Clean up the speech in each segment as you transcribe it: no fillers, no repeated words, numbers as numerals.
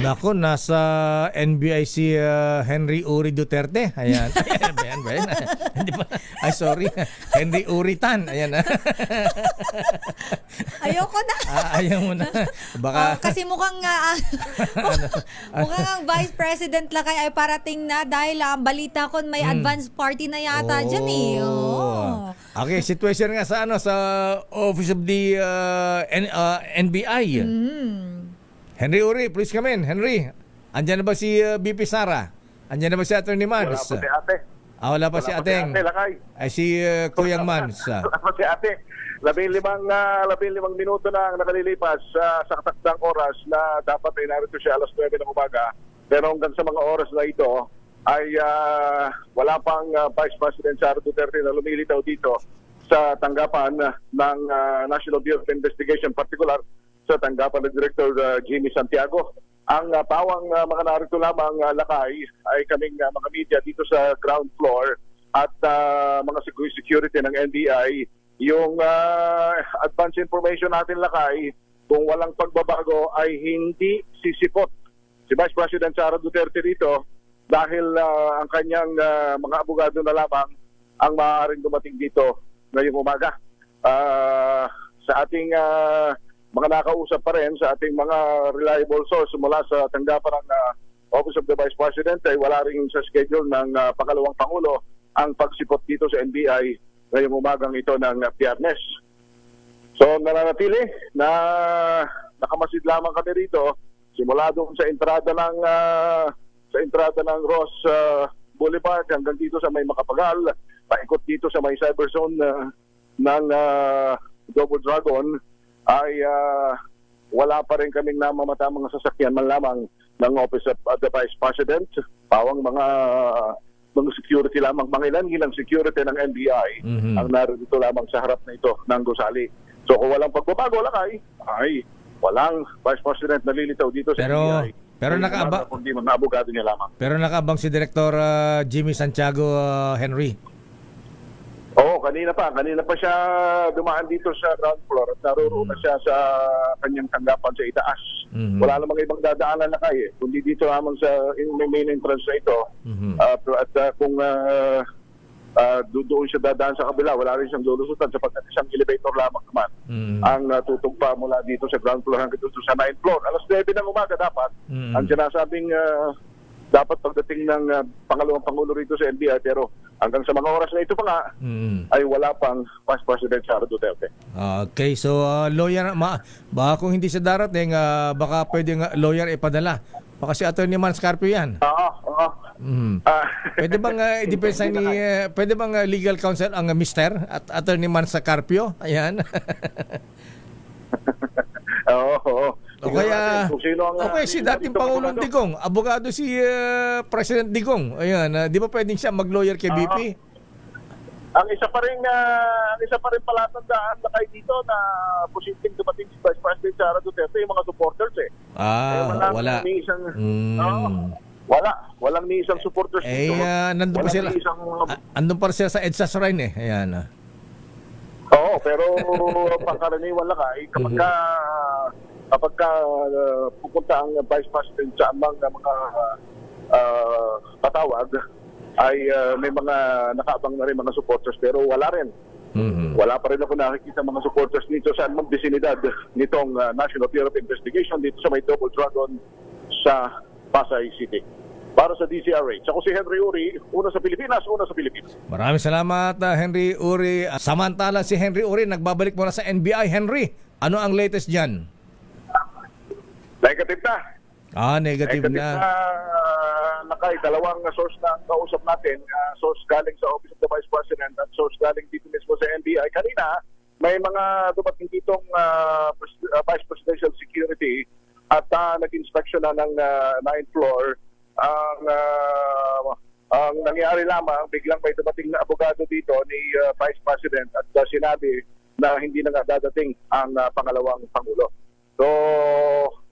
Nako, nasa NBI si Henry Uri Duterte. Ayan. Ayan ba yan? Hindi ba? Ay, sorry. Henry Uri Tan. Ayan. Ayoko na. Ayaw mo na. Baka... Kasi mukhang mukhang ang Vice President Lakay ay parating na dahil ang balita ko may advance party na yata dyan eh. Oh. Okay, situation nga sa sa Office of the NBI. Henry Uri, please come in. Henry, andyan na ba si BP Sara? Andyan na ba si Attorney Mans? Wala pa si ate. Wala pa si Ateng. Ay si Kuyang Mans. Wala pa si ate. 15 minuto na ang nakalilipas sa katakdang oras na dapat ay narito siya alas 9 ng umaga. Pero hanggang sa mga oras na ito ay wala pang Vice President Sara Duterte na lumilitaw dito sa tanggapan ng National Bureau of Investigation, particular sa tanggapan ng Director Jimmy Santiago. Ang pawang mga narito lamang lakay ay kaming mga media dito sa ground floor at mga security ng NBI. Yung advance information natin lakay, kung walang pagbabago ay hindi sisipot si Vice President Sara Duterte dito dahil ang kanyang mga abogado na lamang ang maaaring dumating dito ngayong umaga. Sa ating mga nakausap pa rin, sa ating mga reliable source mula sa tanggapan ng Office of the Vice President ay wala rin sa schedule ng pangalawang Pangulo ang pagsipot dito sa NBI ngayong umagang ito ng Biyernes. So nananatili na nakamasid lamang kami rito simula doon sa entrada ng Ross Boulevard hanggang dito sa may Makapagal, paikot dito sa may cyber zone ng Double Dragon ay wala pa rin kaming namamata mga sasakyan man lamang ng Office of the Vice President. Pawang mga security lamang, mga ilang security ng NBI ang narito lamang sa harap na ito ng gusali. So kung walang pagbabago lakay, ay walang Vice President nalilitaw dito sa NBI. Pero nakaabang, kundi mga abogado niya lamang. Pero nakaabang si Director Jimmy Santiago, Henry. Oo, kanina pa siya dumaan dito sa ground floor at naroon na siya sa kanyang tanggapan sa itaas. Wala namang ibang dadaanan na kayo, kundi dito lamang sa main entrance na ito. Kung doon siya dadaan sa kabila, wala rin siyang lulusutan sapagkat isang elevator lamang naman ang tutugpa mula dito sa ground floor hanggang dito sa 9th floor. Alas 9 ng umaga dapat ang sinasabing dapat pagdating ng pangalawang Pangulo rito sa NBI, pero hanggang sa mga oras na ito pa nga ay wala pang Vice President Sara Duterte. Okay, so lawyer, baka kung hindi siya darating, baka pwedeng lawyer ipadala. Baka si Attorney Mans Carpio yan. Oo. Pwede bang i-depensa pwede bang legal counsel ang Mr. at Attorney Mans Carpio? Ayan. Oo. O kaya, si dating Pangulong Digong, abogado si President Digong. Ayan, di ba pwedeng siya mag-lawyer kay BP? Ang isa pa rin palatandaan na kayo dito na posibleng dumating si Vice President Sara Duterte yung mga supporters Wala. Walang ni isang supporters dito. Nandun pa sila. Andun pa sila sa EDSA Shrine Ayan. Oo, pero pangkaraniwan lang kapag pupunta ang Vice President sa amang mga patawag ay may mga nakaabang na rin mga supporters pero wala rin. Wala pa rin ako nakikita mga supporters dito sa anumang bisinidad nitong National Bureau of Investigation dito sa may Double Dragon sa Pasay City. Para sa DCRH. Ako si Henry Uri, una sa Pilipinas. Maraming salamat, Henry Uri. Samantala si Henry Uri, nagbabalik muna sa NBI. Henry, ano ang latest dyan? Negative na. Negative na. Nakay, dalawang source na kausap natin. Source galing sa Office of the Vice President at source galing dito mismo sa NBI. Kanina, may mga dumating ditong Vice Presidential Security at nag-inspection na ng 9th floor. Ang nangyari lamang, biglang may dumating na abogado dito ni Vice President at sinabi na hindi na nga dadating ang pangalawang Pangulo. So,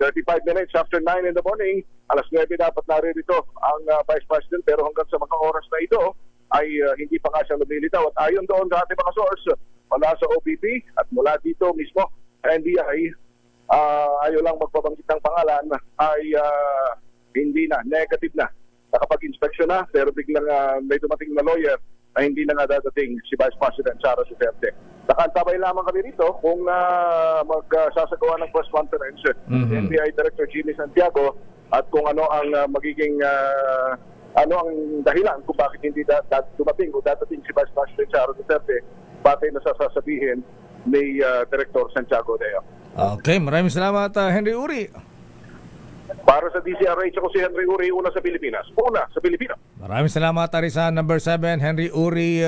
35 minutes after 9 in the morning, alas 9 dapat naririto ang Vice President pero hanggang sa mga oras na ito ay hindi pa nga siya lumilitaw. At ayon doon sa ating mga source, mula sa OPP at mula dito mismo, NBI, ayaw lang magpabanggit ng pangalan, ay hindi na, negative na. Nakapag-inspeksyon na, pero biglang may dumating na lawyer na hindi na nga dadating si Vice President Sara Duterte. Nakantabay lamang kami rito kung magsasagawa ng press conference NBI Director Jimmy Santiago at kung ano ang magiging ano ang dahilan kung bakit hindi dumating o dadating si Vice President Sara Duterte batay na sasabihin ni Director Santiago Deo. Okay, maraming salamat Henry Uri. Para sa DCRH, ako si Henry Uri, una sa Pilipinas. Una sa Pilipino. Maraming salamat Arisan number 7 Henry Uri